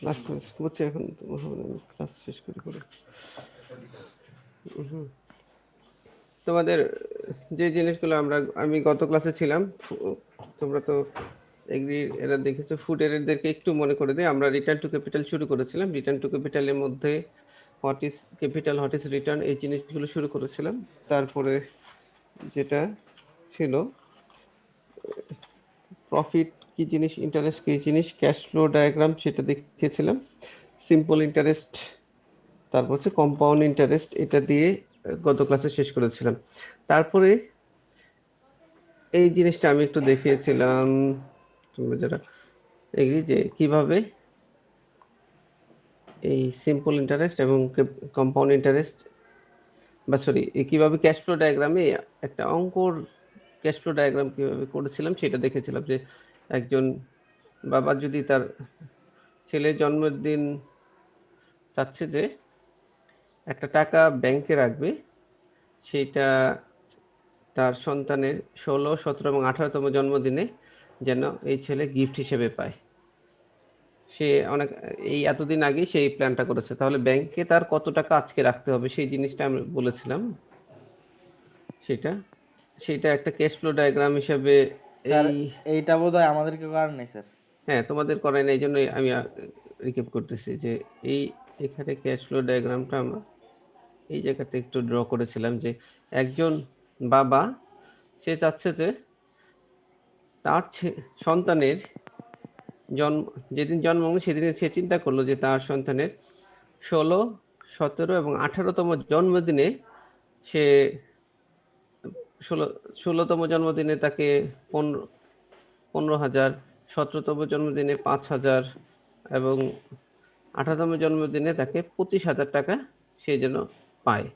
Class করছি এখন, class শেষ করি করে। তোমাদের যে জিনিসগুলো আমি গত ক্লাসে ছিলাম, তোমরা তো এগ্রি এরা দেখেছো, ফুড এরদেরকে একটু মনে করে দিই। আমরা রিটার্ন টু ক্যাপিটাল শুরু করেছিলাম। রিটার্ন টু ক্যাপিটালের মধ্যে what is capital, what is written, এই জিনিসগুলো শুরু করেছিলাম। তারপরে যেটা ছিল প্রফিট কি জিনিস, ইন্টারেস্ট কি জিনিস, ক্যাশ ফ্লো ডায়াগ্রাম সেটা দেখিয়েছিলাম। সিম্পল ইন্টারেস্ট, তারপর হচ্ছে কম্পাউন্ড ইন্টারেস্ট, এটা দিয়ে গত ক্লাসে শেষ করেছিলাম। তারপরে এই জিনিসটা আমি একটু দেখিয়েছিলাম, তোমরা যারা এগ্রি, যে কিভাবে এই সিম্পল ইন্টারেস্ট এবং কম্পাউন্ড ইন্টারেস্ট, বা সরি, কিভাবে ক্যাশ ফ্লো ডায়াগ্রামে একটা অঙ্কর ক্যাশ ফ্লো ডায়াগ্রাম কিভাবে করেছিলাম সেটা দেখেছিলাম। যে একজন বাবা যদি তার ছেলের জন্মদিন চাচ্ছে যে একটা টাকা ব্যাংকে রাখবে, সেইটা তার সন্তানের 16, 17 এবং 18তম জন্মদিনে যেন এই ছেলে গিফট হিসেবে পায়। সে অনেক এই এতদিন আগেই সেই প্ল্যানটা করেছে। তাহলে ব্যাংকে তার কত টাকা আজকে রাখতে হবে সেই জিনিসটা আমি বলেছিলাম। সেটা একটা ক্যাশ ফ্লো ডায়াগ্রাম হিসেবে স্যার এই এইটা বোধহয় আমাদেরকে করার নাই স্যার। হ্যাঁ, তোমাদের করাই না, এই জন্যই আমি রিকেপ করতেছি যে এখানে ক্যাশ ফ্লো ডায়াগ্রামটা আমরা এই জায়গাতে একটু ড্র করেছিলাম। যে একজন বাবা, সে চাচ্ছে যে তার সন্তানের যেদিন জন্ম হবে সেদিনে সে চিন্তা করলো যে তার সন্তানের 16, 17 এবং 18তম জন্মদিনে সে 16তম জন্মদিনে তাকে 15,000, 17তম জন্মদিনে 5,000 এবং 18তম জন্মদিনে তাকে 25,000 টাকা সে যেন পায়।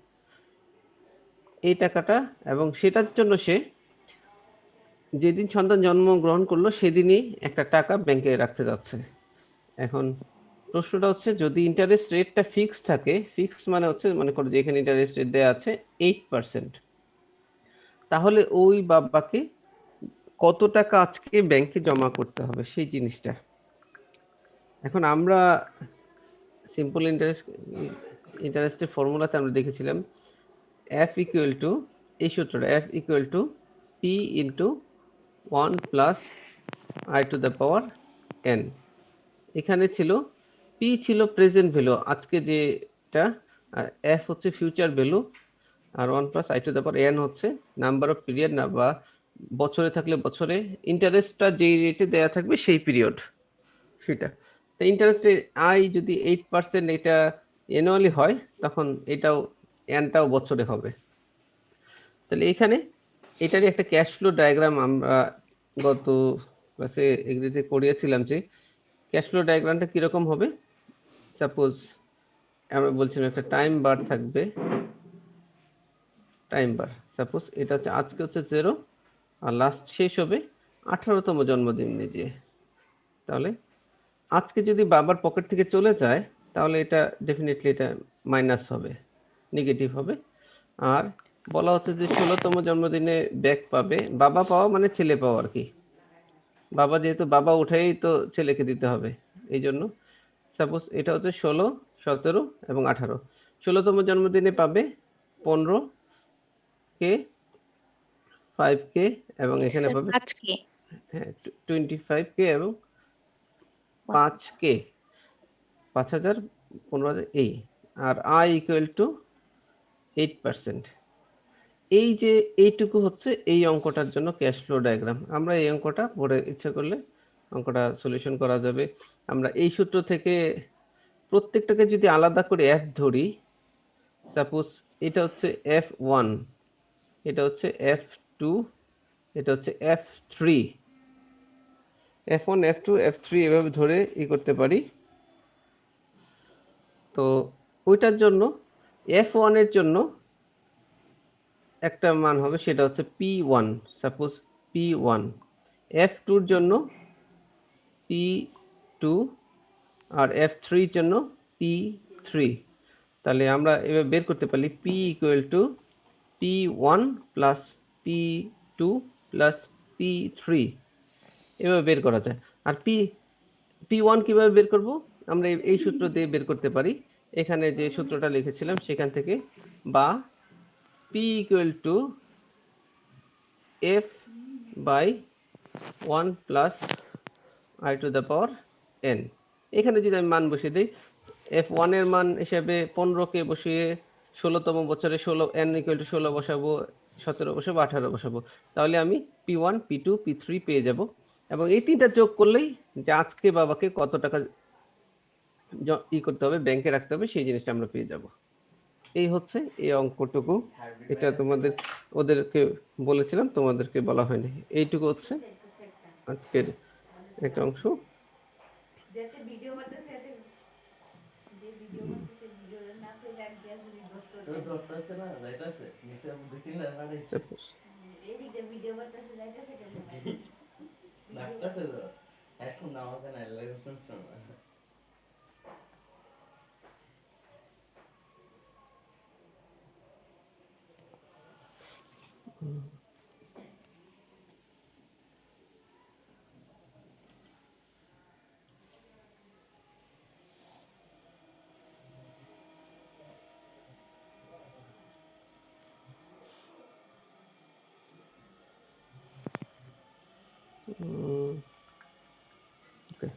এই টাকাটা, এবং সেটার জন্য সে যেদিন সন্তান জন্মগ্রহণ করলো সেদিনই একটা টাকা ব্যাংকে রাখতে যাচ্ছে। এখন প্রশ্নটা হচ্ছে, যদি ইন্টারেস্ট রেটটা ফিক্স থাকে, ফিক্স মানে হচ্ছে, মনে করো যে এখানে ইন্টারেস্ট রেট দেওয়া আছে 8%, তাহলে ওই বাবাকে কত টাকা আজকে ব্যাংকে জমা করতে হবে সেই জিনিসটা। এখন আমরা সিম্পল ইন্টারেস্টের ফর্মুলাতে আমরা দেখেছিলাম F ইকুয়াল টু, এই সূত্রটা F equal to P into 1 plus I to the power N। এখানে ছিল P ছিল প্রেজেন্ট ভ্যালু, আজকে যেটা, আর F হচ্ছে ফিউচার ভ্যালু, আর 1 plus I to the power N হচ্ছে নাম্বার অফ পিরিয়ড, না বা বছরে থাকলে বছরে ইন্টারেস্টটা যেই রেটে দেয়া থাকবে সেই পিরিয়ড সেটা। তো ইন্টারেস্ট আই যদি 8% এটা অ্যানুয়ালি হয়, তখন এনটাও বছরে হবে। তাহলে এখানে এটারই একটা ক্যাশ ফ্লো ডায়াগ্রাম আমরা গত ক্লাসে এগ্রিতে করিয়েছিলাম। যে ক্যাশ ফ্লো ডায়াগ্রামটা কিরকম হবে, সাপোজ আমরা বলছিলাম একটা টাইম বার থাকবে, টাইম বার সাপোজ এটা হচ্ছে আজকে হচ্ছে 0, আর লাস্ট শেষ হবে 18তম জন্মদিন নিয়ে। তাহলে আজকে যদি বাবার পকেট থেকে চলে যায়, তাহলে এটা ডেফিনেটলি এটা মাইনাস হবে, নেগেটিভ হবে। আর বলা হচ্ছে যে 16তম জন্মদিনে ব্যাক পাবে, বাবা পাওয়া মানে ছেলে পাওয়া আর কি। বাবা যেহেতু বাবা উঠেই তো ছেলেকে দিতে হবে, এই জন্য সাপোজ এটা হচ্ছে 16, 17 এবং 18। 16তম জন্মদিনে পাবে 15K, 5K, এবং এখানে পাবে 25K এবং 5K, 5,000, 15,000 এই। আর I ইকুয়াল টু 8%। এই যে এইটুকু হচ্ছে এই অঙ্কটার জন্য ক্যাশ ফ্লো ডায়াগ্রাম। আমরা এই অঙ্কটা পরে ইচ্ছা করলে অঙ্কটা সলিউশন করা যাবে। আমরা এই সূত্র থেকে প্রত্যেকটাকে যদি আলাদা করে F ধরি, সাপোজ এটা হচ্ছে F1, এটা হচ্ছে F2, এটা হচ্ছে F3, F1, F2, F3 এভাবে ধরে করতে পারি। তো ওইটার জন্য F1 এর জন্য একটা মান হবে, সেটা হচ্ছে P1, সাপোজ P1। F2 এর জন্য P2, আর F3 এর জন্য P3। তাহলে আমরা এবার বের করতে পারি P equal to P1 plus P2 to plus P3 এভাবে বের করা যায়। আর P1 কিভাবে বের করব? আমরা এই সূত্র দিয়ে বের করতে পারি। এখানে যে সূত্রটা লিখেছিলাম সেখান থেকে, বা P equal to F by 1 plus I to the power n। এখানে যদি আমি মান বসিয়ে দিই, F1 এর মান হিসেবে 15 কে বসিয়ে 16তম বছরে 16 n ইকুয়াল টু 16 বসাবো, 17 বসাবো, 18 বসাবো। তাহলে আমি P1, P2, P3 পেয়ে যাব। এবং এই তিনটা যোগ করলেই যে আজকে বাবাকে কত টাকা করতে হবে, ব্যাংকে রাখতে হবে, সেই জিনিসটা আমরা পেয়ে যাব। এই হচ্ছে এই অঙ্কটুকু। এটা তোমাদের ওদেরকে বলেছিলাম, তোমাদেরকে বলা হয়নি। এইটুকু হচ্ছে আজকের একটা অংশ। Suppose okay.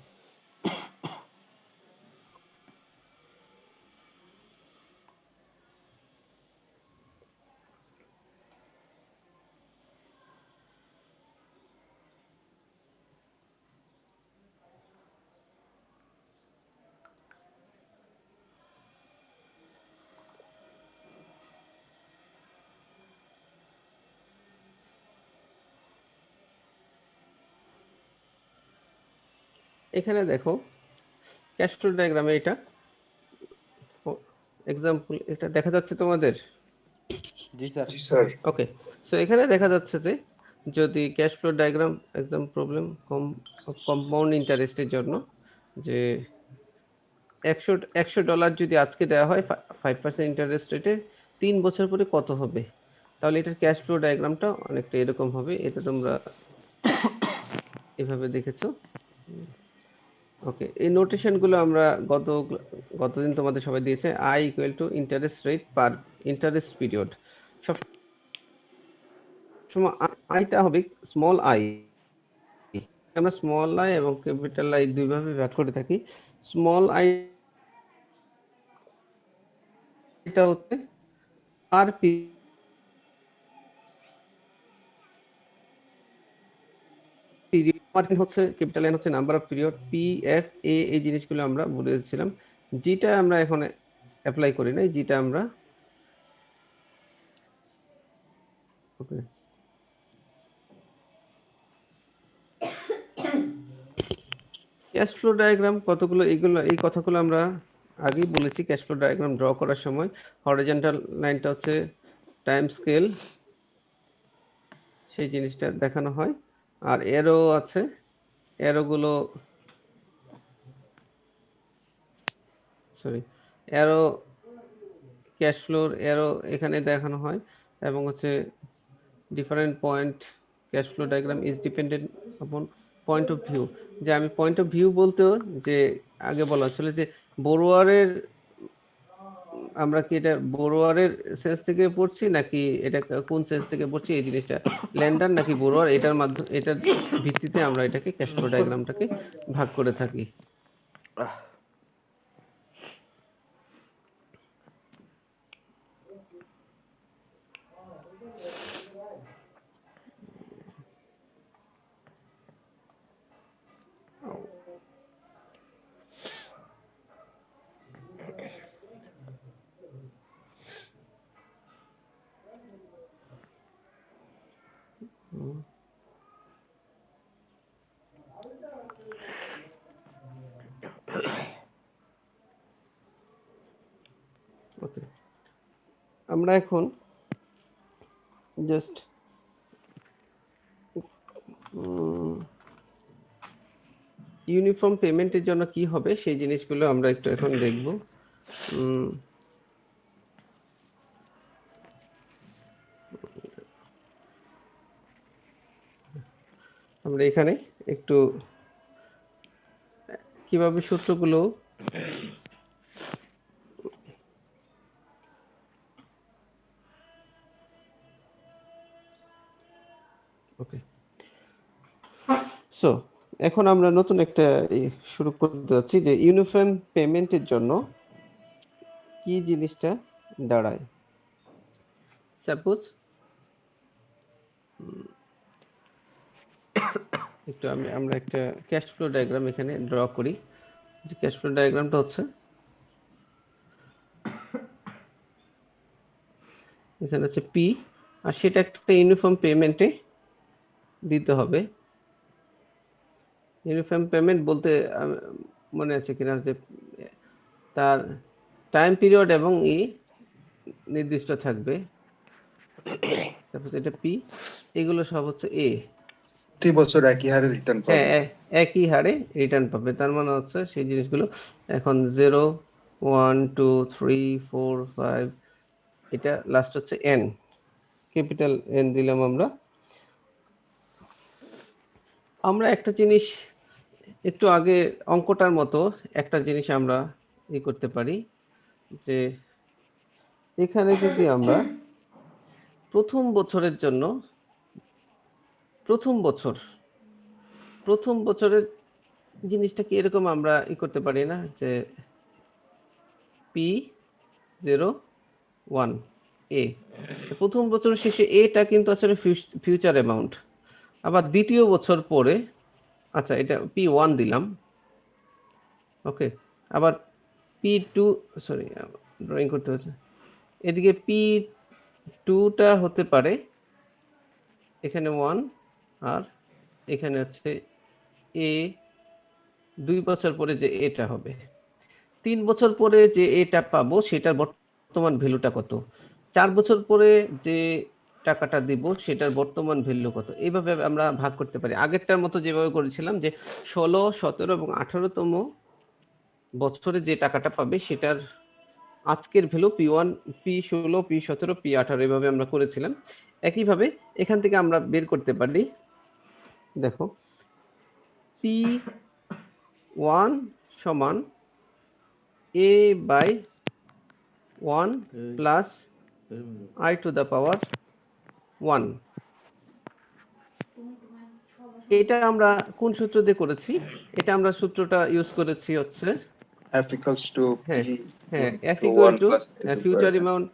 এখানে দেখো ক্যাশ ফ্লো ডায়াগ্রামে এটা এক্সাম্পল, এটা দেখা যাচ্ছে তোমাদের? জি স্যার। ওকে, সো এখানে দেখা যাচ্ছে যে যদি cash flow diagram exam problem compound ইন্টারেস্টের জন্য, যে $100 যদি আজকে দেওয়া হয় 5% ইন্টারেস্ট রেটে, 3 বছর পরে কত হবে? তাহলে এটার ক্যাশ ফ্লো ডায়াগ্রামটা অনেকটা এরকম হবে। এটা তোমরা এভাবে দেখেছো। ওকে, এই নোটেশনগুলো আমরা গতদিন তোমাদের সবাই দিয়েছে। I equal to interest rate per interest period. সব সময় আইটা হবে স্মল আই। আমরা স্মল আই এবং ক্যাপিটাল আই দুইভাবে ভাগ করে থাকি। স্মল আই এটা হচ্ছে পার পিরিয়ড, মার্কিন হচ্ছে ক্যাপিটাল এন হচ্ছে number of period, P F এ এই জিনিসগুলো আমরা বলেছিলাম। যেটা আমরা এখন অ্যাপ্লাই করি নাই, যেটা আমরা ওকে ক্যাশ ফ্লো ডায়াগ্রাম কতগুলো, এই কথাগুলো আমরা আগেই বলেছি। ক্যাশ ফ্লো ডায়াগ্রাম ড্র করার সময় হরিজন্টাল লাইনটা হচ্ছে টাইম স্কেল, সেই জিনিসটা দেখানো হয়। আর এরো আছে, এরোগুলো সরি এরো ক্যাশ ফ্লোর এরো এখানে দেখানো হয়। এবং হচ্ছে different point cash flow diagram is dependent আপন পয়েন্ট অফ ভিউ। যে আমি পয়েন্ট অফ ভিউ বলতেও যে আগে বলা ছিল যে বড়োয়ারের, আমরা কি এটা বড়োয়ারের সেন্স থেকে পড়ছি নাকি এটা কোন সেন্স থেকে পড়ছি, এই জিনিসটা ল্যান্ডার নাকি বড়োয়ার, এটার মাধ্যমে এটার ভিত্তিতে আমরা এটাকে ক্যাশ ফ্লো ডায়াগ্রামটাকে ভাগ করে থাকি। ওকে, আমরা এখন জাস্ট ইউনিফর্ম পেমেন্টের জন্য কি হবে সেই জিনিসগুলো আমরা একটু এখন দেখব। আমরা এখানে একটু কিভাবে সূত্রগুলো ওকে সো এখন আমরা নতুন একটা শুরু করতে যাচ্ছি যে ইউনিফর্ম পেমেন্টের জন্য কি জিনিসটা দাঁড়ায়। সাপোজ একটু আমরা একটা ক্যাশ ফ্লো ডায়াগ্রাম এখানে ড্র করি। যে ক্যাশ ফ্লো ডায়াগ্রামটা হচ্ছে এখানে হচ্ছে পি, আর সেটা একটা ইউনিফর্ম পেমেন্টে দিতে হবে। ইউনিফর্ম পেমেন্ট বলতে মনে আছে কিনা যে তার টাইম পিরিয়ড এবং নির্দিষ্ট থাকবে। সাপোজ এটা পি, এগুলো সব হচ্ছে এ, প্রতি বছর একই হারে রিটার্ন পাবে। হ্যাঁ একই হারে রিটার্ন পাবে। তার মানে হচ্ছে সেই জিনিসগুলো এখন 0 1 2 3 4 5 এটা লাস্ট হচ্ছে এন, ক্যাপিটাল এন দিলাম। আমরা একটা জিনিস একটু আগে অঙ্কটার মতো একটা জিনিস আমরা করতে পারি যে এখানে যদি আমরা প্রথম বছরের জন্য প্রথম বছরের জিনিসটা কি এরকম আমরা করতে পারি না যে P01 এ, প্রথম বছর শেষে এটা কিন্তু আসলে ফিউচার অ্যামাউন্ট। আবার দ্বিতীয় বছর পরে, আচ্ছা এটা P1 দিলাম, ওকে। আবার P2, সরি ড্রয়িং করতে হচ্ছে, এদিকে P2টা হতে পারে এখানে 1, আর এখানে হচ্ছে এ 2 বছর পরে যে এটা হবে। 3 বছর পরে যে এটা পাবো সেটার বর্তমান ভ্যালুটা কত, 4 বছর পরে যে টাকাটা দিব সেটার বর্তমান ভ্যালু কত, এইভাবে আমরা ভাগ করতে পারি। আগেরটার মতো যেভাবে করেছিলাম যে 16, 17 এবং 18তম বছরে যে টাকাটা পাবে সেটার আজকের value P1, P16, P17, P18 এভাবে আমরা করেছিলাম। একইভাবে এখান থেকে আমরা বের করতে পারি, দেখো P1 সমান a by 1 plus I to the power 1। এটা আমরা কোন সূত্র দিয়ে করেছি? এটা আমরা সূত্রটা ইউজ করেছি হচ্ছে F equals to P হ্যাঁ F into equal 1 to plus I to the future power n. amount,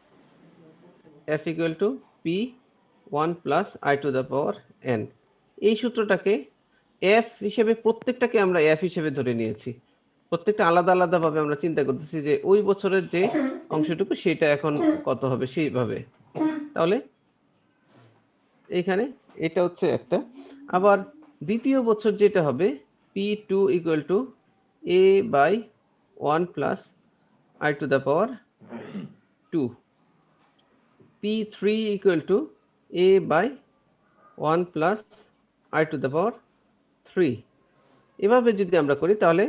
F equal to P1 plus I to the power n। এই সূত্রটাকে F হিসেবে প্রত্যেকটাকে আমরা F হিসেবে ধরে নিয়েছি। প্রত্যেকটা আলাদা আলাদা ভাবে আমরা চিন্তা করতেছি যে ওই বছরের যে অংশটুকু সেটা এখন কত হবে সেইভাবে। তাহলে এখানে এটা হচ্ছে একটা। আবার দ্বিতীয় বছর যেটা হবে P2 equal to a by 1 plus I to the power 2, P3 equal to a by 1 plus I to the power 3। এভাবে যদি আমরা করি তাহলে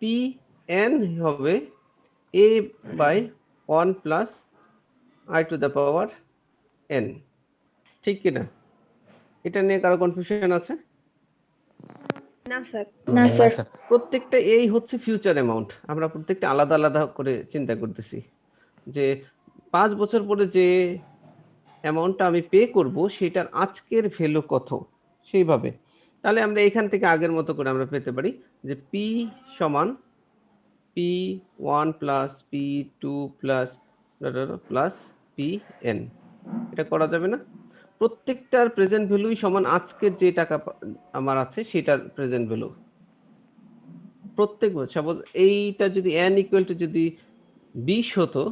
Pn হবে a by 1 plus I to the power n। ঠিক কিনা? এটা নিয়ে কারো কনফিউশন আছে? না স্যার। প্রত্যেকটা এই হচ্ছে ফিউচার অ্যামাউন্ট। আমরা প্রত্যেকটা আলাদা আলাদা করে চিন্তা করতেছি যে 5 বছর পরে যে অ্যামাউন্টটা আমি পে করব সেটার আজকের ভ্যালু কত সেইভাবে। তাহলে আমরা এখান থেকে আগের মতো করে আমরা পেতে পারি যে P সমান P1 plus P2 plus plus Pn। এটা করা যাবে না? প্রত্যেকটার প্রেজেন্ট ভ্যালুই সমান আজকের যে টাকা আমার আছে সেটার প্রেজেন্ট ভ্যালু। প্রত্যেক বছর সাপোজ এইটা যদি n ইকুয়াল টু যদি 20 হতো,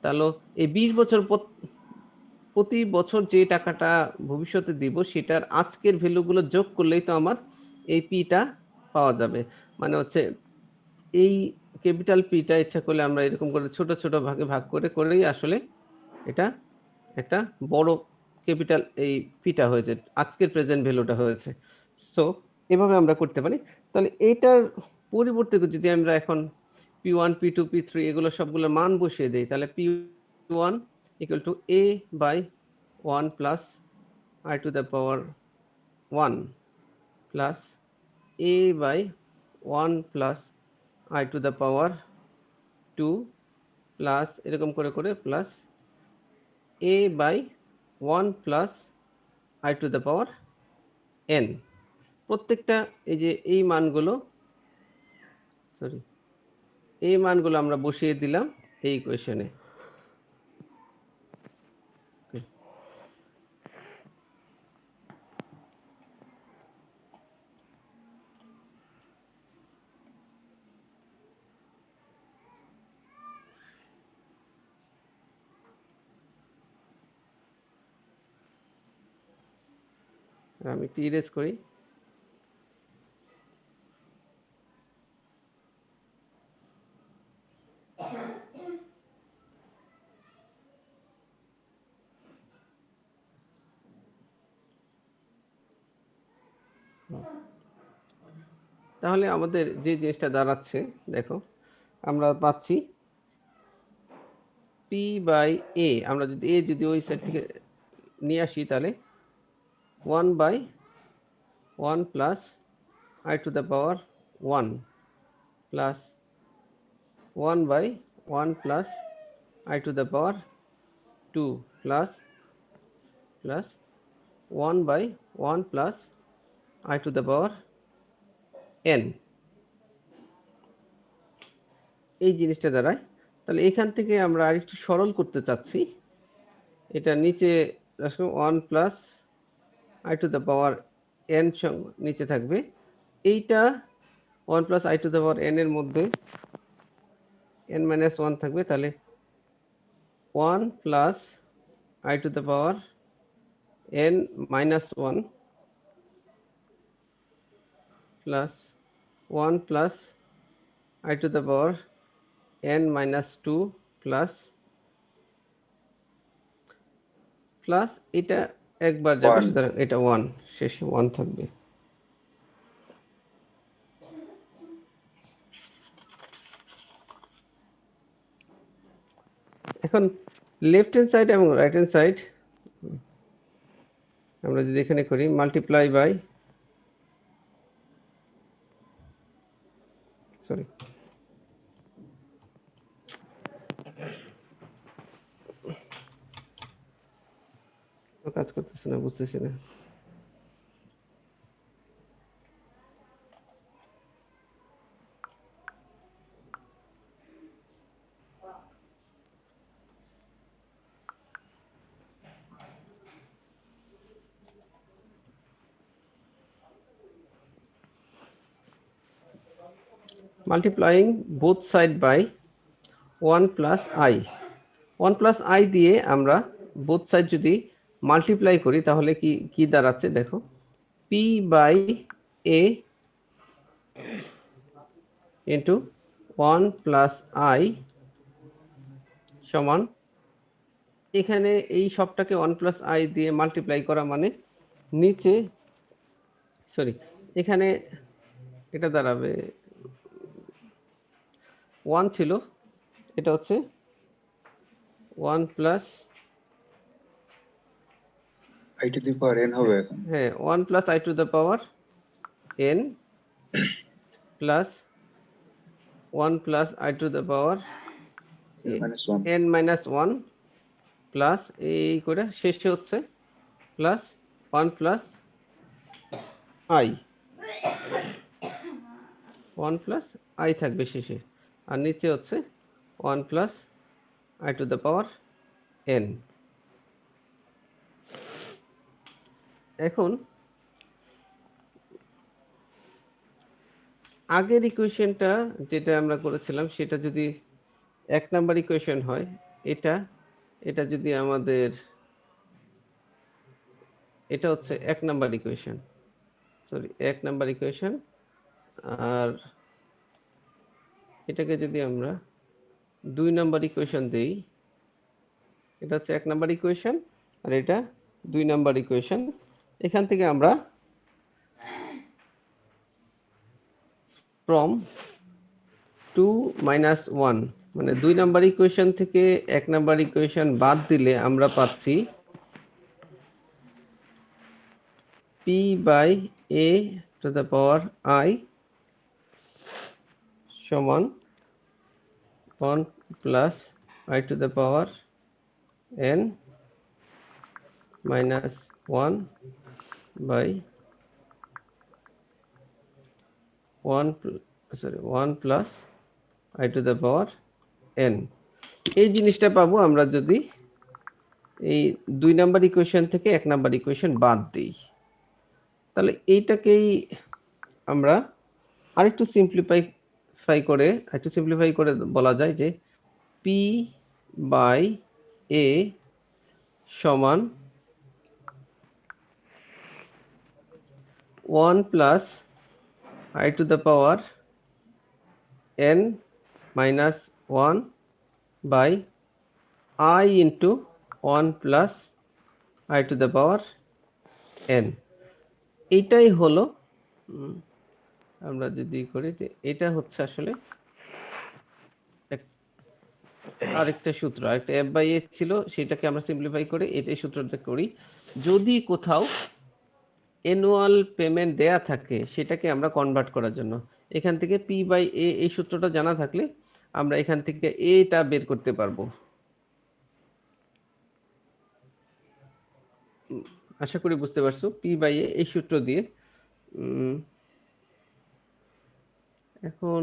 তাহলে এই 20 বছর প্রতি বছর যে টাকাটা ভবিষ্যতে দিব সেটার আজকের ভ্যালুগুলো যোগ করলেই তো আমার এই পিটা পাওয়া যাবে। মানে হচ্ছে এই ক্যাপিটাল পিটা ইচ্ছা করলে আমরা এরকম করে ছোট ছোট ভাগে ভাগ করে করেই আসলে এটা একটা বড় ক্যাপিটাল এই পিটা হয়েছে, আজকের প্রেজেন্ট ভ্যালুটা হয়েছে। সো এভাবে আমরা করতে পারি। তাহলে এটার পরিবর্তে যদি আমরা এখন P1, P2, P3 এগুলো সবগুলোর মান বসিয়ে দেই তাহলে P1 equal to a by 1 plus I to the power 1 plus a by 1 plus i to the power 2 plus এরকম করে করে plus a by 1 plus i to the power n। প্রত্যেকটা এই যে এই মানগুলো আমরা বসিয়ে দিলাম এই ইকুয়েশনে। আমি একটু ইরেজ করি। তাহলে আমাদের যে জিনিসটা দাঁড়াচ্ছে দেখো, আমরা পাচ্ছি p বাই a, আমরা যদি a যদি ওই সাইড থেকে নিয়ে আসি তাহলে 1 by 1 plus i to the power 1 plus 1 by 1 plus i to the power 2 plus 1 by 1 plus i to the power n। এই জিনিসটা দাঁড়ায়। তাহলে এখান থেকে আমরা আরেকটু সরল করতে চাচ্ছি। এটা নিচে 1 plus i to the power n নিচে থাকবে। এইটা 1 plus i to the power n এর মধ্যে n মাইনাস 1 থাকবে। তাহলে 1 plus i to the power n minus 1 plus 1 plus i to the power n minus 2 plus এটা একবার যাবে, সুতরাং এটা 1, শেষে 1 থাকবে। এখন লেফট হ্যান্ড সাইড এবং রাইট হ্যান্ড সাইড আমরা যদি এখানে করি মাল্টিপ্লাই বাই কাজ করতেছে না, বুঝতেছি না। multiplying both side by 1 plus i, 1 plus i দিয়ে আমরা both side যদি মাল্টিপ্লাই করি তাহলে কি দাঁড়াচ্ছে দেখো, p by a into 1 plus i সমান, এখানে এই সবটাকে 1 plus i দিয়ে মাল্টিপ্লাই করা মানে নিচে এখানে এটা দাঁড়াবে 1 ছিল, এটা হচ্ছে 1 plus i to the power n হবে। হ্যাঁ, 1 plus i to the power n plus 1 plus i to the power n minus 1 plus এই করে শেষে হচ্ছে plus 1 plus i, 1 plus i থাকবে শেষে, আর নিচে হচ্ছে 1 plus i to the power n। এখন আগের ইকুয়েশনটা যেটা আমরা করেছিলাম সেটা যদি 1 নাম্বার ইকুয়েশন হয়, এটা যদি আমাদের এটা হচ্ছে 1 নাম্বার ইকুয়েশন, 1 নাম্বার ইকুয়েশন, আর এটাকে যদি আমরা 2 নাম্বার ইকুয়েশন দেই, এটা হচ্ছে 1 নাম্বার ইকুয়েশন আর এটা 2 নাম্বার ইকুয়েশন। এখান থেকে আমরা from 2 minus 1 মানে 2 নাম্বার ইকুয়েশন থেকে 1 নাম্বার ইকুয়েশন বাদ দিলে আমরা পাচ্ছি p by a to the power I সমান 1 plus I to the power n minus 1 by 1 plus I to the power n। এই জিনিসটা পাবো আমরা যদি এই 2 নাম্বার ইকুয়েশন থেকে 1 নাম্বার ইকুয়েশন বাদ দিই, তাহলে এইটাকেই আমরা আরেকটু সিম্পলিফাই করে বলা যায় যে p বাই a সমান 1 plus I to the power n minus 1 by I into 1 plus I to the power n। এইটাই হলো আমরা যদি করি যে এটা হচ্ছে আসলে আরেকটা সূত্র, একটা f বাই a ছিল, সেটাকে আমরা সিম্পলিফাই করে এটাই সূত্রটা করি। যদি কোথাও অ্যানুয়াল পেমেন্ট দেয়া থাকে সেটাকে আমরা কনভার্ট করার জন্য এখান থেকে p বাই a এই সূত্রটা জানা থাকলে আমরা এখান থেকে এটা বের করতে পারবো। আশা করি বুঝতে পারছো। p বাই a এই সূত্র দিয়ে এখন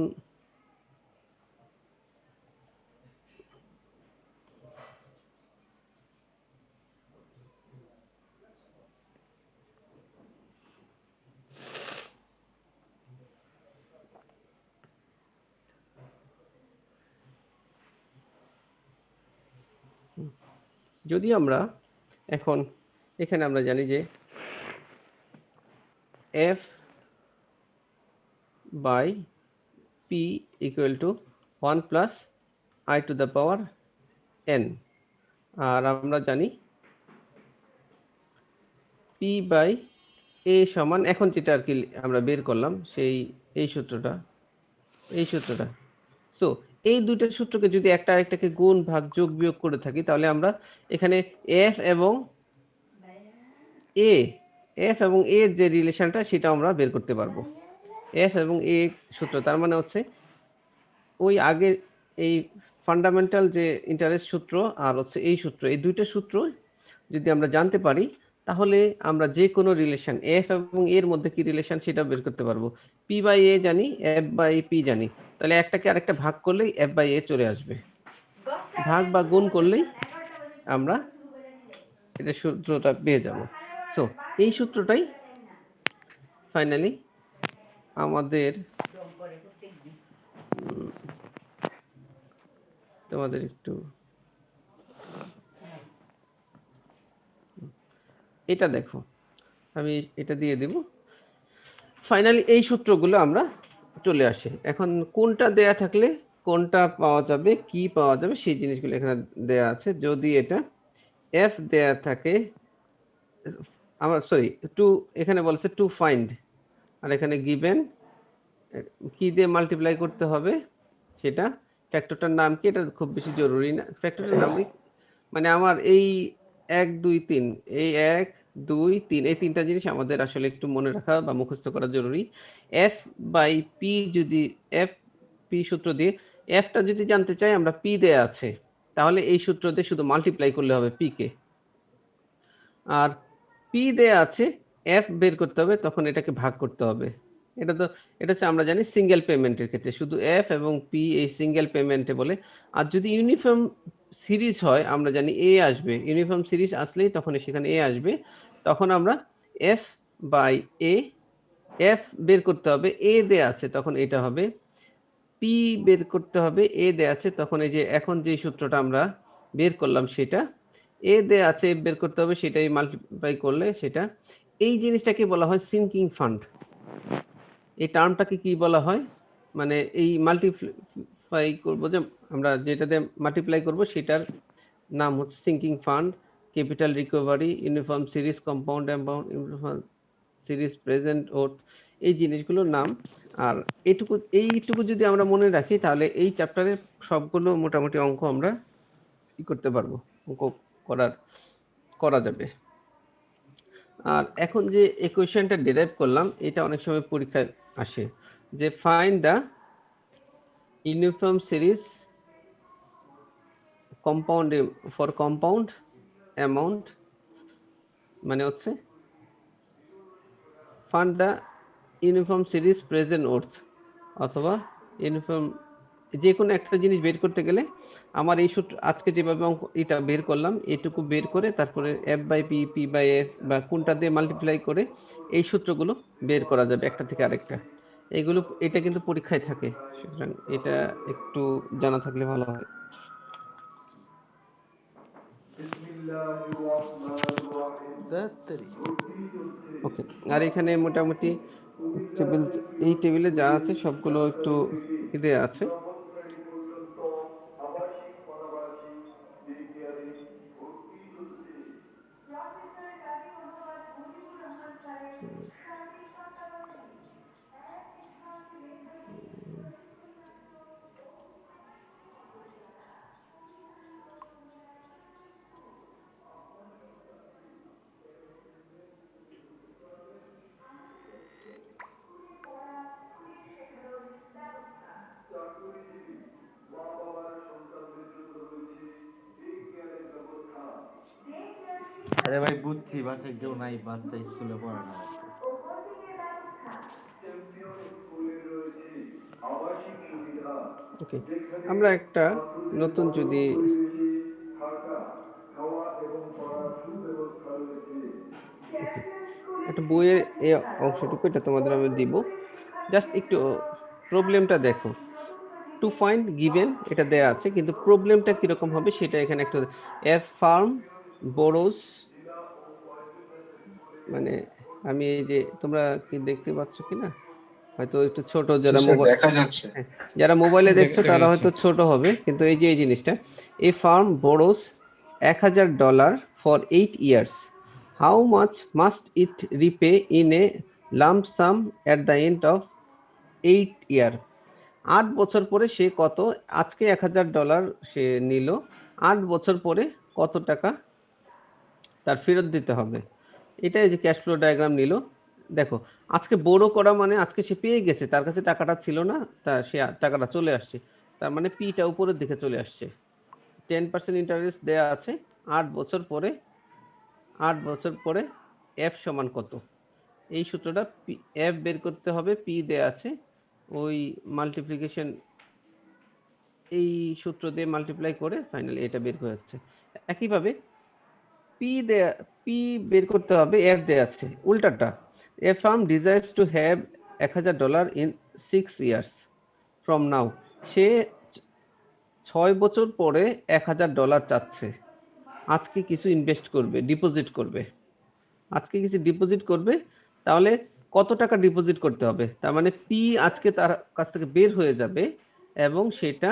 যদি আমরা এখন এখানে আমরা জানি যে f by p equal to 1 plus I to the power n, আর আমরা জানি p বাই a সমান এখন যেটা আর কি আমরা বের করলাম সেই এই সূত্রটা সো এই দুইটা সূত্রকে যদি একটা আরেকটাকে গুণ ভাগ যোগ বিয়োগ করে থাকি তাহলে আমরা এখানে f এবং a এর যে রিলেশনটা সেটা আমরা বের করতে পারবো। f এবং a সূত্র, তার মানে হচ্ছে ওই আগের এই ফান্ডামেন্টাল যে ইন্টারেস্ট সূত্র আর হচ্ছে এই সূত্র, এই দুইটা সূত্র যদি আমরা জানতে পারি তাহলে আমরা যে কোনো রিলেশন f এবং a এর মধ্যে কি রিলেশন সেটা বের করতে পারবো। p বাই a জানি, f বাই p জানি, তাহলে একটাকে আরেকটা ভাগ করলেই f বাই a চলে আসবে। ভাগ বা গুণ করলেই আমরা এটা সূত্রটা পেয়ে যাব। সো এই সূত্রটাই ফাইনালি আমাদের তোমাদের একটু এটা দেখো, আমি এটা দিয়ে দেব। ফাইনালি এই সূত্রগুলো আমরা চলে আসে। এখন কোনটা দেয়া থাকলে কোনটা পাওয়া যাবে, কি পাওয়া যাবে সেই জিনিসগুলো এখানে দেয়া আছে। যদি এটা f দেয়া থাকে, আমার সরি টু এখানে বলছে টু ফাইন্ড, আর এখানে গিভেন কি দিয়ে মাল্টিপ্লাই করতে হবে সেটা, ফ্যাক্টরটার নাম কি এটা খুব বেশি জরুরি না, ফ্যাক্টরটার নাম মানে আমার এই 1 2 3 এই 1 2 3 এই তিনটা জিনিস আমাদের আসলে একটু মনে রাখা বা মুখস্থ করা জরুরি। f বাই p, যদি f p সূত্র দিয়ে f টা যদি জানতে চাই আমরা p দেয়া আছে, তাহলে এই সূত্র দিয়ে শুধু মাল্টিপ্লাই করলে হবে p কে, আর p দেয়া আছে f বের করতে হবে তখন এটাকে ভাগ করতে হবে। এটা হচ্ছে আমরা জানি সিঙ্গেল পেমেন্টের ক্ষেত্রে শুধু f এবং p এই সিঙ্গেল পেমেন্টে বলে। আর যদি ইউনিফর্ম সিরিজ হয় আমরা জানি a আসবে, ইউনিফর্ম সিরিজ আসলেই তখন সেখানে a আসবে, তখন আমরা f বাই a, f বের করতে হবে, a দেয়া আছে তখন এটা হবে, p বের করতে হবে, a দেয়া আছে তখন এই যে এখন যে সূত্রটা আমরা বের করলাম সেটা, a দেয়া আছে f বের করতে হবে, সেটাই মাল্টিপ্লাই করলে সেটা। এই জিনিসটাকে বলা হয় সিঙ্কিং ফান্ড। এই টার্মটাকে কি বলা হয়, মানে এই মাল্টিপ্লাই করব যে আমরা যেটাতে মাল্টিপ্লাই করব সেটার নাম হচ্ছে sinking fund, capital recovery, uniform series, compound amount, uniform series, present worth, এই জিনিসগুলোর নাম। আর এইটুকু যদি আমরা মনে রাখি তাহলে এই চ্যাপ্টারের সবগুলো মোটামুটি অঙ্ক আমরা কি করতে পারবো, অঙ্ক করা যাবে। আর এখন যে ইকুয়েশনটা ডিরাইভ করলাম এটা অনেক সময় পরীক্ষায় আসে যে find the uniform series compound for compound amount, মানে হচ্ছে find the uniform series present worth, অথবা ইউনিফর্ম যে কোনো একটা জিনিস বের করতে গেলে আমার এই সূত্র আজকে যেভাবে অঙ্ক এটা বের করলাম এটুকু বের করে তারপরে F by P, P by F বা কোনটা দিয়ে মাল্টিপ্লাই করে এই সূত্রগুলো বের করা যাবে একটা থেকে আরেকটা। এগুলো এটা কিন্তু পরীক্ষায় থাকে, সুতরাং এটা একটু জানা থাকলে ভালো হয়। ওকে, আর এখানে মোটামুটি টেবিল, এই টেবিলে যা আছে সবগুলো একটু ইদে আছে। আরে ভাই বুঝছি, বাসায় কেউ নাই, বাচ্চা স্কুলে পড়ে না। ওকে, আমরা একটা নতুন যদি ওকে একটা বইয়ের এই অংশটুকু এটা তোমাদের আমি দিব, জাস্ট একটু প্রবলেমটা দেখো। টু ফাইন্ড গিভেন এটা দেয়া আছে, কিন্তু প্রবলেমটা কিরকম হবে সেটা এখানে একটু। এফ ফার্ম বোরোস, মানে আমি এই যে তোমরা কি দেখতে পাচ্ছ কিনা হয়তো একটু ছোট, যারা মোবাইল দেখা যাচ্ছে। যারা মোবাইলে দেখছো তারা হয়তো ছোট হবে, কিন্তু এই যে এই জিনিসটা, a firm borrows $1000 for 8 years, how much must it repay in a lump sum at the end of 8 year. 8 বছর পরে সে কত, আজকে $1000 সে নিল, 8 বছর পরে কত টাকা তার ফেরত দিতে হবে। এটাই যে ক্যাশ ফ্লো ডায়াগ্রাম নিল। দেখো আজকে বড় করা মানে আজকে সে পেয়ে গেছে, তার কাছে টাকাটা ছিল না, তা সে টাকাটা চলে আসছে, তার মানে পিটা উপরের দিকে চলে আসছে। 10% ইন্টারেস্ট দেয়া আছে, 8 বছর পরে 8 বছর পরে এফ সমান কত, এই সূত্রটা এফ বের করতে হবে, পি দেয়া আছে, ওই মাল্টিপ্লিকেশন এই সূত্র দিয়ে মাল্টিপ্লাই করে ফাইনালি এটা বের হয়ে যাচ্ছে। একইভাবে পি বের করতে হবে, এফ দেয়া আছে উল্টাটা। A firm desires to have $1000 in 6 years from now, সে 6 বছর পরে $1000 চাচ্ছে, আজকে কিছু ইনভেস্ট করবে, ডিপোজিট করবে, আজকে কিছু ডিপোজিট করবে, তাহলে কত টাকা ডিপোজিট করতে হবে, তার মানে পি আজকে তার কাছ থেকে বের হয়ে যাবে এবং সেটা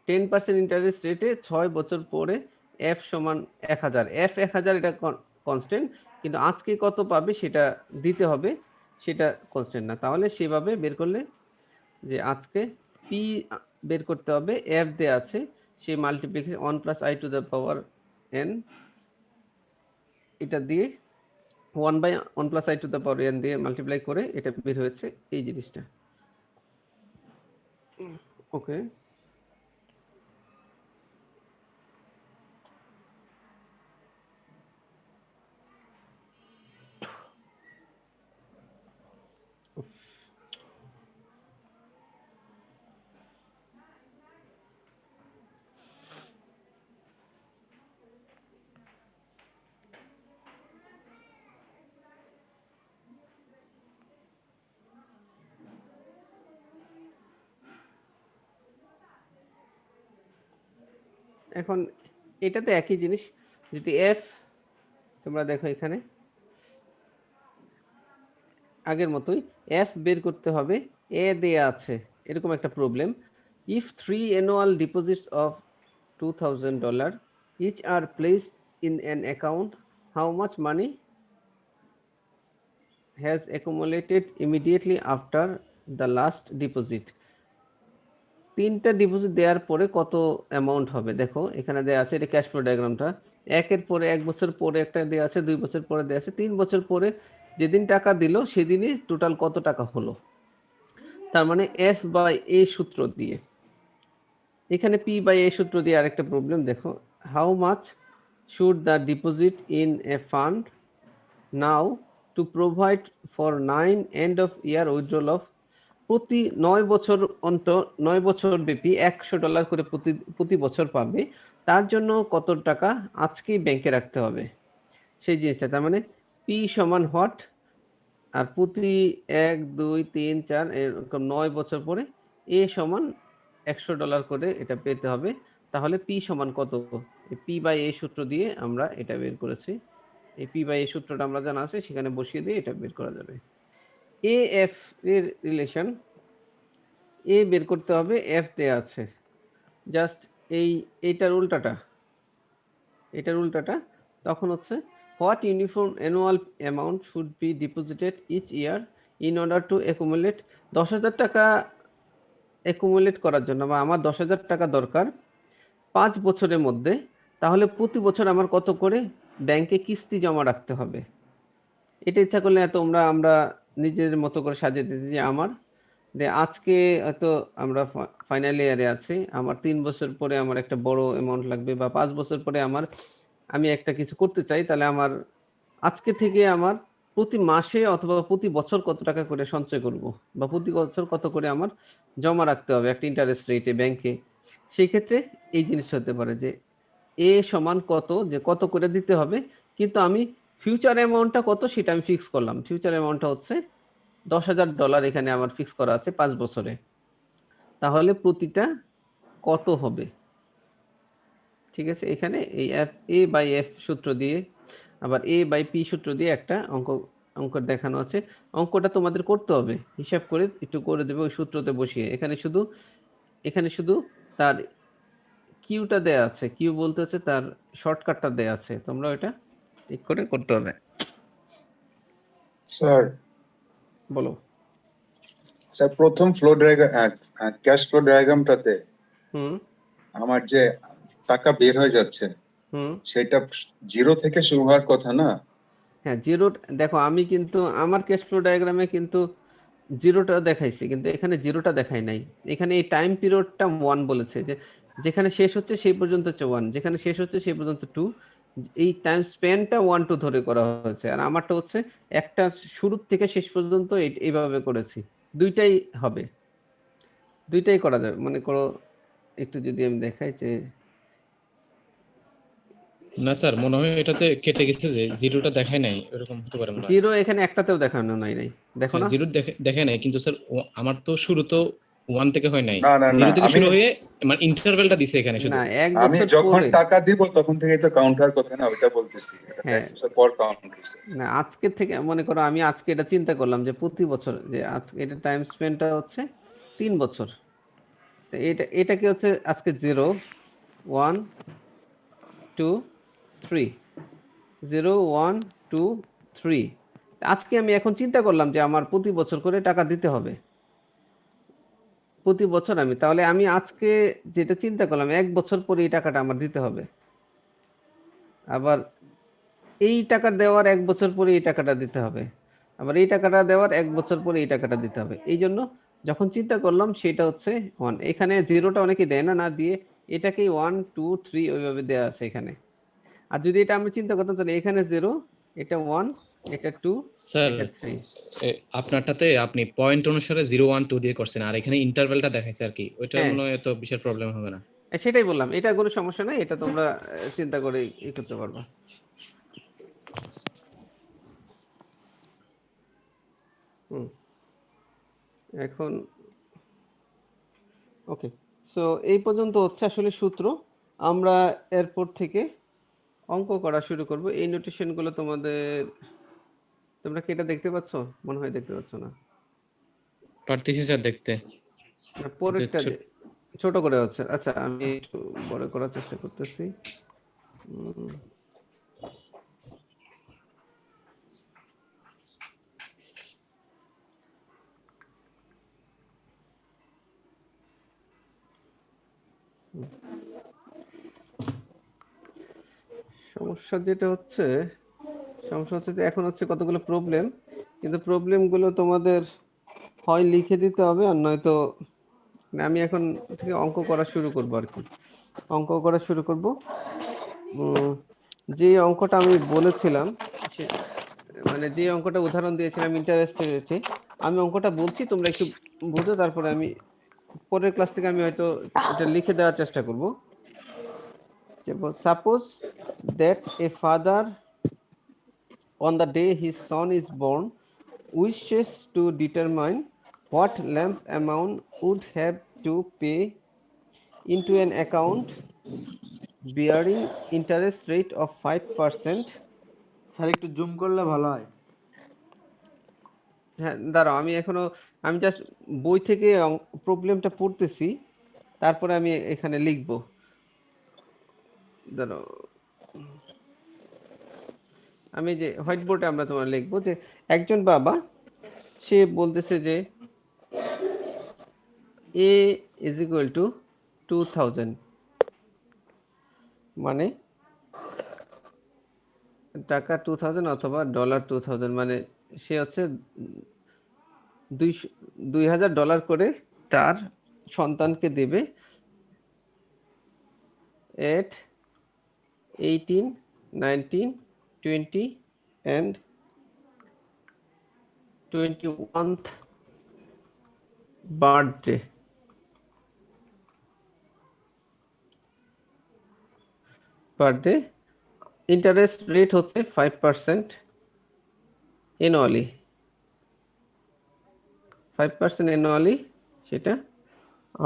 10% ইন্টারেস্ট রেটে 6 বছর পরে এফ সমান 1000, এফ 1000 এটা কনস্ট্যান্ট, কিন্তু আজকে কত পাবে সেটা দিতে হবে, সেটা কনস্ট্যান্ট না। তাহলে সেভাবে বের করলে যে আজকে পি বের করতে হবে, এফ দেয়া আছে, সেই multiplication 1 + i to the power n, এটা দিয়ে 1 + i to the power n দিয়ে মাল্টিপ্লাই করে এটা বের হয়েছে এই জিনিসটা। ওকে, এখন এটাতে একই জিনিস, যদি এফ তোমরা দেখো এখানে আগের মতোই এফ বের করতে হবে, এ দেয়া আছে এরকম একটা problem. If 3 annual deposits of $2000 each are placed in an account, how much money has accumulated immediately after the last deposit? 3টা ডিপোজিট দেওয়ার পরে কত অ্যামাউন্ট হবে, দেখো এখানে দেয়া আছে, এটা ক্যাশ ফ্লো ডায়াগ্রামটা। একের পরে 1 বছর পরে একটা দেয়া আছে, 2 বছর পরে দেয়া আছে, 3 বছর পরে যেদিন টাকা দিল সেদিনই টোটাল কত টাকা হলো। তার মানে F বাই A সূত্র দিয়ে। এখানে P বাই A সূত্র দিয়ে আরেকটা প্রবলেম দেখো। How much should the deposit in a fund now to provide for 9 end of year withdrawal of, প্রতি 9 বছর অন্তর 9 বছর ব্যাপী $100 করে প্রতি বছর পাবে, তার জন্য কত টাকা আজকেই ব্যাংকে রাখতে হবে সেই জিনিসটা। তার মানে পি সমান হোয়াট, আর প্রতি 1 2 3 4 এরকম 9 বছর পরে এ সমান $100 করে এটা পেতে হবে। তাহলে পি সমান কত, পি বাই এ সূত্র দিয়ে আমরা এটা বের করেছি। এই পি বাই এ সূত্রটা আমরা জানা আছে, সেখানে বসিয়ে দিয়ে এটা বের করা যাবে। এ এফ এর রিলেশন, এ বের করতে হবে, এফ দেয়া আছে, জাস্ট এইটার উল্টাটা তখন হচ্ছে what uniform annual amount should be deposited each year in order to accumulate, 10,000 টাকা অ্যাকুমুলেট করার জন্য, বা আমার 10,000 টাকা দরকার 5 বছরের মধ্যে, তাহলে প্রতি বছর আমার কত করে ব্যাংকে কিস্তি জমা রাখতে হবে। এটা ইচ্ছা করলে আমরা নিজের মতো করে সাজিয়ে দিতে, যে আমার আজকে হয়তো আমরা ফাইনাল ইয়ারে আছি, আমার 3 বছর পরে আমার একটা বড় অ্যামাউন্ট লাগবে, বা 5 বছর পরে আমি একটা কিছু করতে চাই, তাহলে আমার আজকে থেকে আমার প্রতি মাসে অথবা প্রতি বছর কত টাকা করে সঞ্চয় করব, বা প্রতি বছর কত করে আমার জমা রাখতে হবে একটা ইন্টারেস্ট রেটে ব্যাংকে। সেই ক্ষেত্রে এই জিনিসটা হতে পারে যে এ সমান কত, যে কত করে দিতে হবে, কিন্তু আমি ফিউচার অ্যামাউন্টটা কত সেটা আমি ফিক্স করলাম। ফিউচার অ্যামাউন্টটা হচ্ছে $10,000 এখানে আমার ফিক্স করা আছে 5 বছরে। তাহলে প্রতিটা কত হবে, ঠিক আছে। এখানে এই এ বাই এফ সূত্র দিয়ে, আবার এ বাই পি সূত্র দিয়ে একটা অঙ্ক দেখানো আছে। অঙ্কটা তোমাদের করতে হবে, হিসাব করে একটু করে দেবে ওই সূত্রতে বসিয়ে। এখানে শুধু তার কিউটা দেয়া আছে, কিউ বলতে হচ্ছে তার শর্টকাটটা দেয়া আছে, তোমরা ওটা ঠিক করে করতে হবে। স্যার বলো। স্যার প্রথম ফ্লো ডায়াগ্রাম, ক্যাশ ফ্লো ডায়াগ্রামটাতে হুম আমার যে টাকা বের হয়ে যাচ্ছে হুম সেটা 0 থেকে শুরু হওয়ার কথা না? হ্যাঁ, জিরো। দেখো আমি কিন্তু আমার ক্যাশ ফ্লো ডায়াগ্রামে কিন্তু জিরোটা দেখাইছি, কিন্তু এখানে জিরোটা দেখাই নাই। এখানে এই টাইম পিরিয়ডটা 1 বলেছে, যে যেখানে শেষ হচ্ছে সেই পর্যন্ত হচ্ছে 1, যেখানে শেষ হচ্ছে সেই পর্যন্ত 2। এই টাইম স্প্যানটা 1 2 ধরে করা হয়েছে, আর আমারটা হচ্ছে একটা শুরু থেকে শেষ পর্যন্ত এইভাবে করেছি। দুইটাই হবে, দুইটাই করা যাবে। মনে করো একটু যদি আমি দেখাই যে না স্যার, মনে হয় এটাতে কেটে গেছে, যে জিরোটা দেখায় নাই, এরকম হতে পারে মনে হয়। জিরো এখানে একটাতেও দেখানো নাই, দেখো হ্যাঁ, না। জিরো দেখায় নাই, কিন্তু স্যার আমার তো শুরু তো 1 থেকে হয় নাই, না না না, 0 থেকে আমি শুরু হয়ে মানে ইন্টারভ্যালটা দিছে এখানে শুধু। না, 1 আমি বছর যখন পরে। টাকা দিব তখন থেকে তো কাউন্ট হওয়ার কথা না, ওইটা বলতেছি। এটা তো হ্যাঁ, 1 বছর পর কাউন্ট হচ্ছে। না আজকে থেকে মনে করো আমি আজকে এটা চিন্তা করলাম যে প্রতি বছর, যে আজকে এটা টাইম স্পেন্ডটা হচ্ছে 3 বছর। তো এটাকে হচ্ছে আজকে 0 1 2 3, 0 1 2 3। আজকে আমি এখন চিন্তা করলাম যে আমার প্রতি বছর করে টাকা দিতে হবে, প্রতি বছর তাহলে আমি আজকে যেটা চিন্তা করলাম 1 বছর পরে এই টাকাটা আমার দিতে হবে। আবার এই টাকা দেওয়ার 1 বছর পরে এই টাকাটা দিতে হবে। আবার এই টাকাটা দেওয়ার 1 বছর পরে এই টাকাটা দিতে হবে। এই জন্য যখন চিন্তা করলাম সেটা হচ্ছে 1। এখানে জিরোটা অনেকে দেয় না, না দিয়ে এটাকেই 1 2 3 ওইভাবে দেওয়া আছে এখানে। আর যদি এটা আমি চিন্তা করতাম, তাহলে এখানে 0, এটা 1, এটা 2, স্যার এটা 3। আপনারটাতে আপনি পয়েন্ট অনুসারে 0 1 2 দিয়ে করছেন, আর এখানে ইন্টারভ্যালটা দেখাইছে আর কি, ওইটা হ্যাঁ, মনে হয় তো বিশাল প্রবলেম হবে না। সেটাই বললাম, এটা কোনো সমস্যা নাই, এটা তোমরা চিন্তা করে করতে পারবা। হুম এখন ওকে। সো এই পর্যন্ত হচ্ছে আসলে সূত্র। আমরা এরপর থেকে অঙ্ক করা শুরু করব। এই নোটেশন গুলো তোমরা কি এটা দেখতে পাচ্ছ? মনে হয় দেখতে পাচ্ছ না। পারতেছি স্যার দেখতে, না, কিন্তু পরেরটা ছোট করে হচ্ছে। আচ্ছা, আমি একটু বড় করার চেষ্টা করতেছি। উম, সমস্যা সমস্যা যেটা হচ্ছে যে এখন হচ্ছে কতগুলো প্রবলেম, কিন্তু প্রবলেমগুলো তোমাদের হয় লিখে দিতে হবে আর নয়তো মানে আমি এখন থেকে অঙ্ক করা শুরু করব আর কি। অঙ্ক করা শুরু করব। যে অঙ্কটা আমি বলেছিলাম সে মানে যে অঙ্কটা উদাহরণ দিয়েছিলাম ইন্টারেস্ট রেটে, আমি অঙ্কটা বলছি তোমরা একটু বুঝো, তারপরে আমি পরের ক্লাস থেকে আমি হয়তো এটা লিখে দেওয়ার চেষ্টা করব। Suppose that a father on the day his son is born wishes to determine what lump amount would have to pay into an account bearing interest rate of 5%. Sir একটু জুম করলে ভালো হয়। হ্যাঁ দাঁড়াও, আমি জাস্ট বই থেকে প্রবলেমটা পড়তেছি, তারপরে আমি এখানে লিখবো। দাঁড়াও, আমি যে হোয়াইট বোর্ডে আমরা তোমার লিখবো যে একজন বাবা সে বলতেছে যে a is equal to 2000, মানে টাকা 2000 অথবা ডলার 2000, মানে সে হচ্ছে $2000 করে তার সন্তানকে দেবে at 18, 19, 20 and 21th birthday. Interest rate হচ্ছে 5% annually, 5% annually সেটা।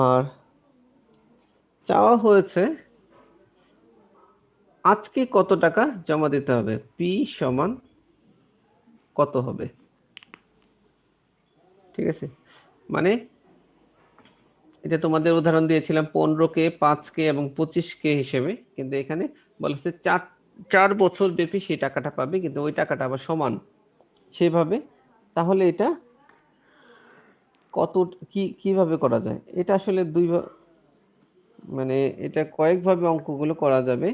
আর চাওয়া হয়েছে আজকে কত টাকা জমা দিতে হবে, পি সমান কত হবে, ঠিক আছে। মানে এটা তোমাদের উদাহরণ দিয়েছিলাম 15K, 5K এবং 25K হিসেবে, কিন্তু এখানে বলা হচ্ছে 4 বছর ব্যাপী সেই টাকাটা পাবে, কিন্তু ওই টাকাটা আবার সমান সেভাবে। তাহলে এটা কত কিভাবে করা যায়, এটা আসলে মানে এটা কয়েকভাবে অঙ্কগুলো করা যাবে।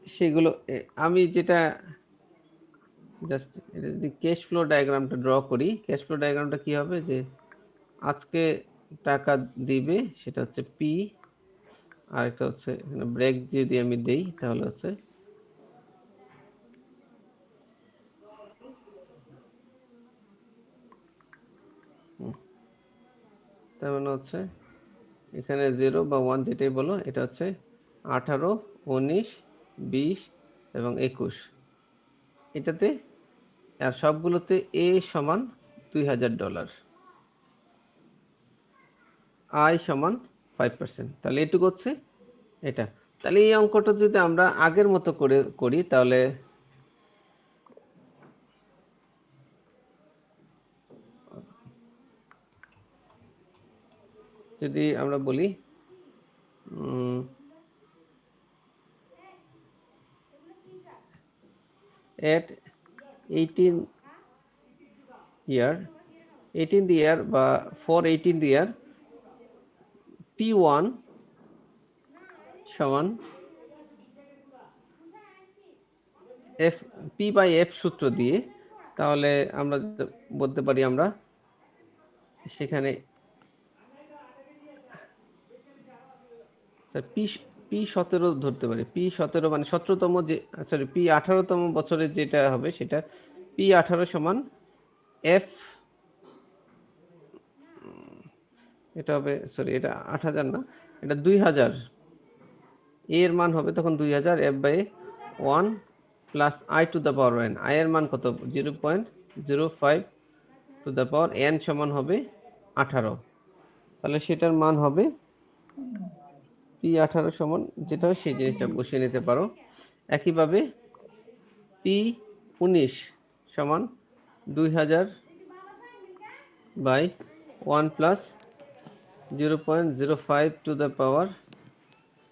সেগুলো আমি যেটা জাস্ট যদি ক্যাশ ফ্লো ডায়াগ্রামটা ড্র করি, ক্যাশ ফ্লো ডায়াগ্রামটা কি হবে যে আজকে টাকা দিবে সেটা হচ্ছে পি, আর একটা হচ্ছে এখানে ব্রেক যদি আমি দেই তাহলে হচ্ছে তার মানে হচ্ছে এখানে 0 বা 1 যেটাই বলো, এটা হচ্ছে 18, 19, 20 এবং 21, এটাতে আর সবগুলোতে এ সমান $2000, আই সমান 5%, তাহলে এটুকু হচ্ছে এটা। তাহলে এই অঙ্কটা যদি আমরা আগের মতো করে করি, তাহলে যদি আমরা বলি at 18th year বা for 18th year P1 সমান f p by f সূত্র দিয়ে, তাহলে আমরা বলতে পারি আমরা সেখানে P17 ধরতে পারি। P17 মানে 17তম, যে সরি P18তম বছরে যেটা হবে সেটা P18 সমান f, এটা হবে সরি এটা 8000 না, এটা 2000, এর মান হবে তখন 2000 f by 1 plus i to the power n, i এর মান কত 0.05 টু দ্য পাওয়ার n সমান হবে 18, তাহলে সেটার মান হবে P18 সমান যেটা হয় সেই জিনিসটা বসিয়ে নিতে পারো। একইভাবে P19 সমান 2000 by 1 plus 0.05 to the power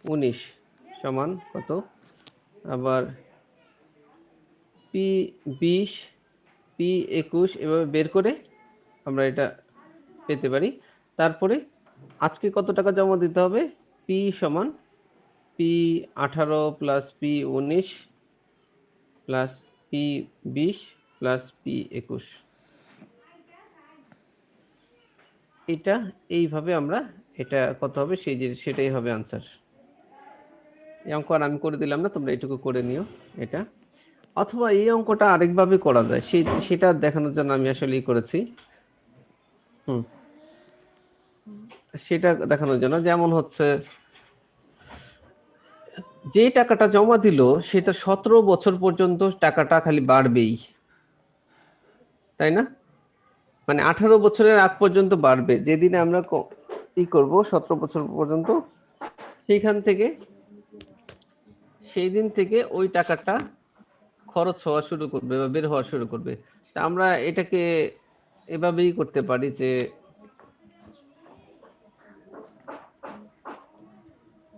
19 সমান কত, আবার P20, P21 এভাবে বের করে আমরা এটা পেতে পারি। তারপরে আজকে কত টাকা জমা দিতে হবে, P সমান P18 plus P19 plus P 20 plus P 21। এটা এইভাবে আমরা এটা কত হবে সেই জিনিস সেটাই হবে আনসার। এই অঙ্ক আর আমি করে দিলাম না, তোমরা এটুকু করে নিও এটা। অথবা এই অঙ্কটা আরেকভাবে করা যায়, সেটা দেখানোর জন্য আমি আসলে করেছি। সেটা দেখানোর জন্য, যেমন হচ্ছে যে টাকাটা জমা দিল সেটা 17 বছর পর্যন্ত টাকাটা খালি বাড়বেই, তাই না? মানে 18 বছরের আগ পর্যন্ত বাড়বে। যেদিনে আমরা করব 17 বছর পর্যন্ত, সেই দিন থেকে ওই টাকাটা খরচ হওয়া শুরু করবে বা বের হওয়া শুরু করবে। তা আমরা এটাকে এভাবেই করতে পারি যে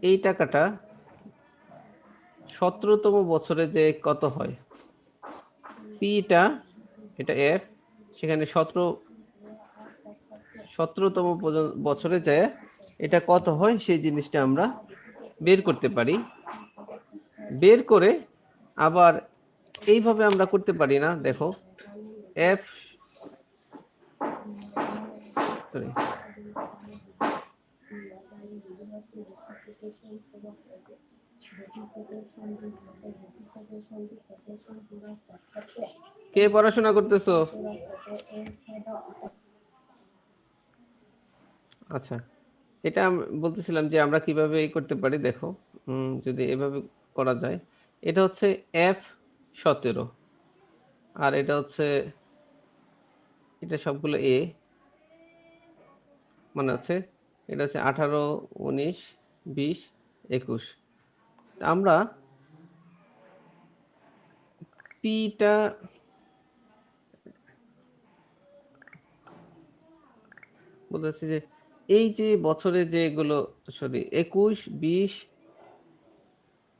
এই টাকাটা 17তম বছরে যে কত হয়, পিটা এটা এফ, সেখানে 17তম বছরে যায় এটা কত হয় সেই জিনিসটা আমরা বের করতে পারি। বের করে আবার এইভাবে আমরা করতে পারি না, দেখো এফ কে পড়াশোনা করতেছো? আচ্ছা, এটা বলতেছিলাম যে আমরা কিভাবে করতে পারি। দেখো যদি এভাবে করা যায়, এটা হচ্ছে F17 আর এটা হচ্ছে, এটা সবগুলো এ মানে হচ্ছে, এটা হচ্ছে 18, 19, 20, 21। আমরা পিটা বলতেছি যে এই যে বছরে যেগুলো, সরি 21, 20,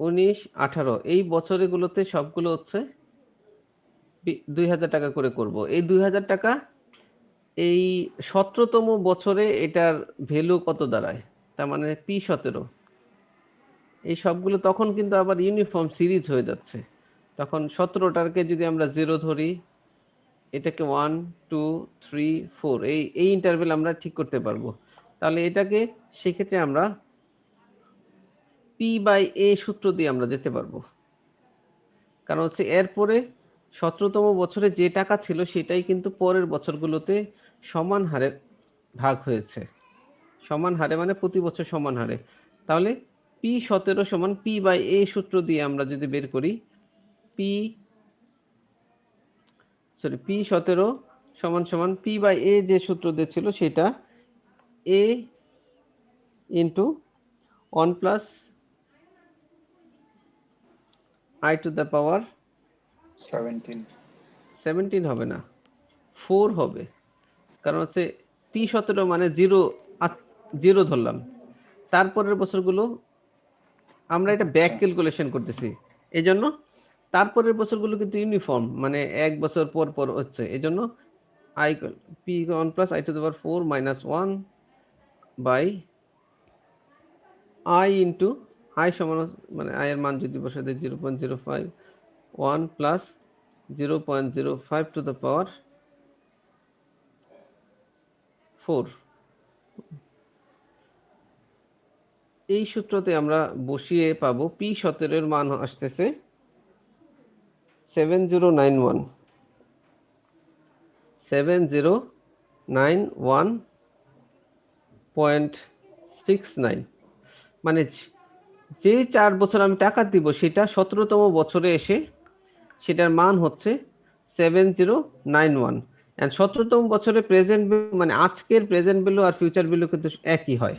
19, 18 এই বছরগুলোতে সবগুলো হচ্ছে 2000 টাকা করে করব। এই 2000 টাকা এই 17তম বছরে এটার ভ্যালু কত দাঁড়ায়, তার মানে P17। এই সবগুলো তখন কিন্তু আবার ইউনিফর্ম সিরিজ হয়ে যাচ্ছে। তখন 17টাকে যদি আমরা 0 ধরি, এটাকে 1, 2, 3, 4 এই ইন্টারভ্যাল আমরা ঠিক করতে পারবো। তাহলে এটাকে সেক্ষেত্রে আমরা P/A সূত্র দিয়ে আমরা যেতে পারবো। কারণ হচ্ছে এরপরে 17তম বছরে যে টাকা ছিল সেটাই কিন্তু পরের বছরগুলোতে সমান হারে ভাগ হয়েছে। সমান হারে মানে প্রতি বছর সমান হারে। তাহলে P17 সমান P/A সূত্র দিয়ে আমরা যদি বের করি, P17 সমান সমান P/A যে সূত্র দিয়েছিল সেটা A into 1 plus I to the power 17 হবে না, 4 হবে। কারণ হচ্ছে P17 মানে 0 ধরলাম। তারপরের বছরগুলো আমরা এটা ব্যাক ক্যালকুলেশন করতেছি, এই জন্য তারপরের বছরগুলো কিন্তু ইউনিফর্ম, মানে এক বছর পর পর হচ্ছে। এই জন্য P1 plus I to the power 4 minus 1 by I into I সমান, মানে I এর মান যদি বসাতে 0.05 1 প্লাস 0.05 টু দ্য পাওয়ার 4। এই সূত্রতে আমরা বসিয়ে পাবো P17 এর মান আসতেছে 7091.69। মানে যে 4 বছর আমি টাকা দিব সেটা 17তম বছরে এসে সেটার মান হচ্ছে 7091। এন্ড 17তম বছরে প্রেজেন্ট মানে আজকের প্রেজেন্ট ভ্যালু আর ফিউচার ভ্যালু কিন্তু একই হয়।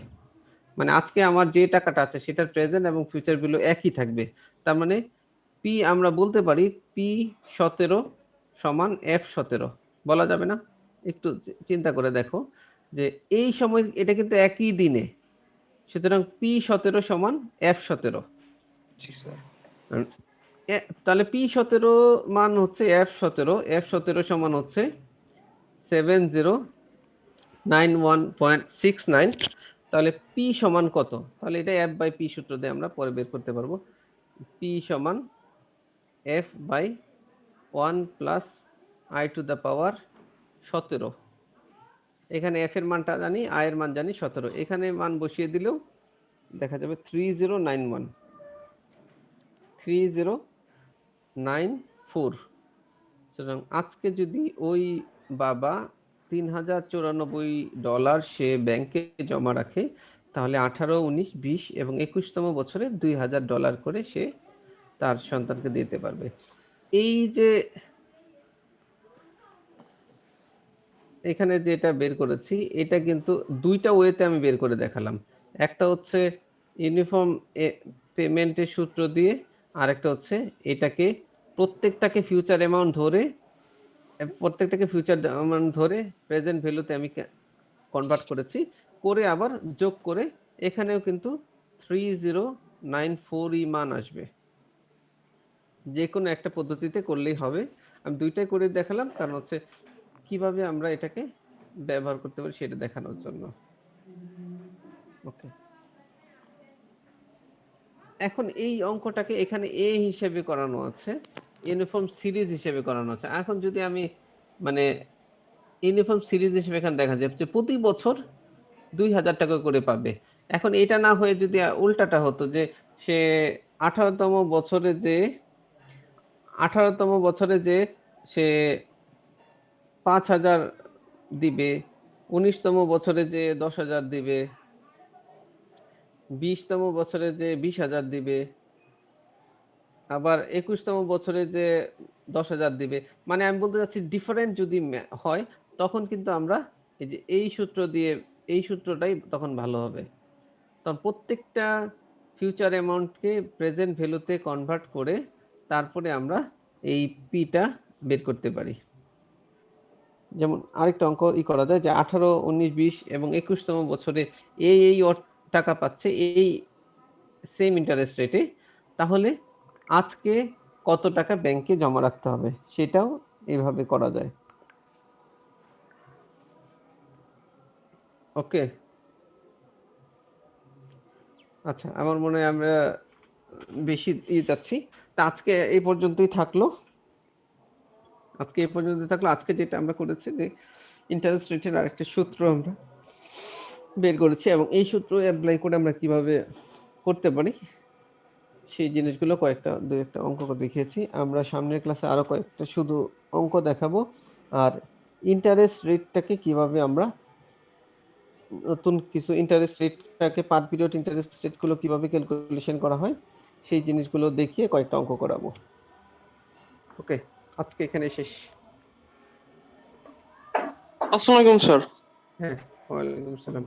মানে আজকে আমার যে টাকাটা আছে সেটার প্রেজেন্ট এবং ফিউচার ভ্যালু একই থাকবে। তার মানে পি আমরা বলতে পারি P17 সমান F17 বলা যাবে না? একটু চিন্তা করে দেখো যে এই সময় এটা কিন্তু একই দিনে, সুতরাং P17 সমান F17। তাহলে P17 মান হচ্ছে F17 সমান হচ্ছে 7091.69। তাহলে P সমান কত? তাহলে এটা F/P সূত্র দিয়ে আমরা পরে বের করতে পারবো। P সমান f by 1 plus i to the power 17। এখানে f এর মানটা জানি, i এর মান জানি 17। এখানে মান বসিয়ে দিলেও দেখা যাবে 3094। সুতরাং আজকে যদি ওই বাবা $3094 সে ব্যাংকে জমা রাখে, তাহলে 18, 19, 20 এবং 21তম বছরে $2000 করে সে তার সন্তানকে দিতে পারবে। এই যে এখানে যেটা বের করেছি, এটা কিন্তু দুইটা ওয়েতে আমি বের করে দেখালাম। একটা হচ্ছে ইউনিফর্ম পেমেন্টের সূত্র দিয়ে, আর একটা হচ্ছে এটাকে প্রত্যেকটাকে ফিউচার অ্যামাউন্ট ধরে প্রেজেন্ট ভ্যালুতে আমি কনভার্ট করেছি, করে আবার যোগ করে এখানেও কিন্তু 3094 মান আসবে। যে কোনো একটা পদ্ধতিতে করলেই হবে। আমি দুইটাই করে দেখালাম, কারণ হচ্ছে কিভাবে আমরা এটাকে ব্যবহার করতে পারি সেটা দেখানোর জন্য। ওকে, এখন এই অঙ্কটাকে এখানে এ হিসেবে করানো আছে, ইউনিফর্ম সিরিজ হিসেবে করানো আছে। এখন যদি আমি মানে ইউনিফর্ম সিরিজ হিসেবে এখানে দেখা যায় যে প্রতি বছর 2000 টাকা করে পাবে। এখন এটা না হয়ে যদি উল্টাটা হতো যে সে 18তম বছরে যে সে 5000 দিবে, 19তম বছরে যে 10,000 দিবে, 20তম বছরে যে 20,000 দিবে, আবার 21তম বছরে যে 10,000 দিবে। মানে আমি বলতে চাচ্ছি ডিফারেন্ট যদি হয়, তখন কিন্তু আমরা এই যে এই সূত্রটাই তখন ভালো হবে। তখন প্রত্যেকটা ফিউচার অ্যামাউন্টকে প্রেজেন্ট ভ্যালুতে কনভার্ট করে তারপরে আমরা এই পিটা বের করতে পারি। যেমন আরেকটা অঙ্ক করা যায় যে 18, 19, 20 এবং 21তম বছরে এই টাকা পাচ্ছে এই সেম ইন্টারেস্ট রেটে, তাহলে আজকে কত টাকা ব্যাংকে জমা রাখতে হবে সেটাও এভাবে করা যায়। ওকে, আচ্ছা, আমার মনে হয় আমরা বেশি যাচ্ছি। তা আজকে এই পর্যন্তই থাকলো। আজকে যেটা আমরা করেছি যে ইন্টারেস্ট রেটের আরেকটা সূত্র আমরা বের করেছি, এবং এই সূত্র অ্যাপ্লাই করে আমরা কিভাবে করতে পারি সেই জিনিসগুলো দুই একটা অঙ্ক দেখিয়েছি। আমরা সামনের ক্লাসে আরো কয়েকটা শুধু অঙ্ক দেখাবো, আর ইন্টারেস্ট রেটটাকে কিভাবে আমরা নতুন কিছু ইন্টারেস্ট রেটটাকে পার পিরিয়ড ইন্টারেস্ট রেটগুলো কিভাবে ক্যালকুলেশন করা হয় সেই জিনিসগুলো দেখিয়ে কয়েকটা অঙ্ক করাবো। ওকে, আজকে এখানে শেষ। আসসালামু আলাইকুম স্যার। হ্যাঁ, ওয়ালাইকুম আসসালাম।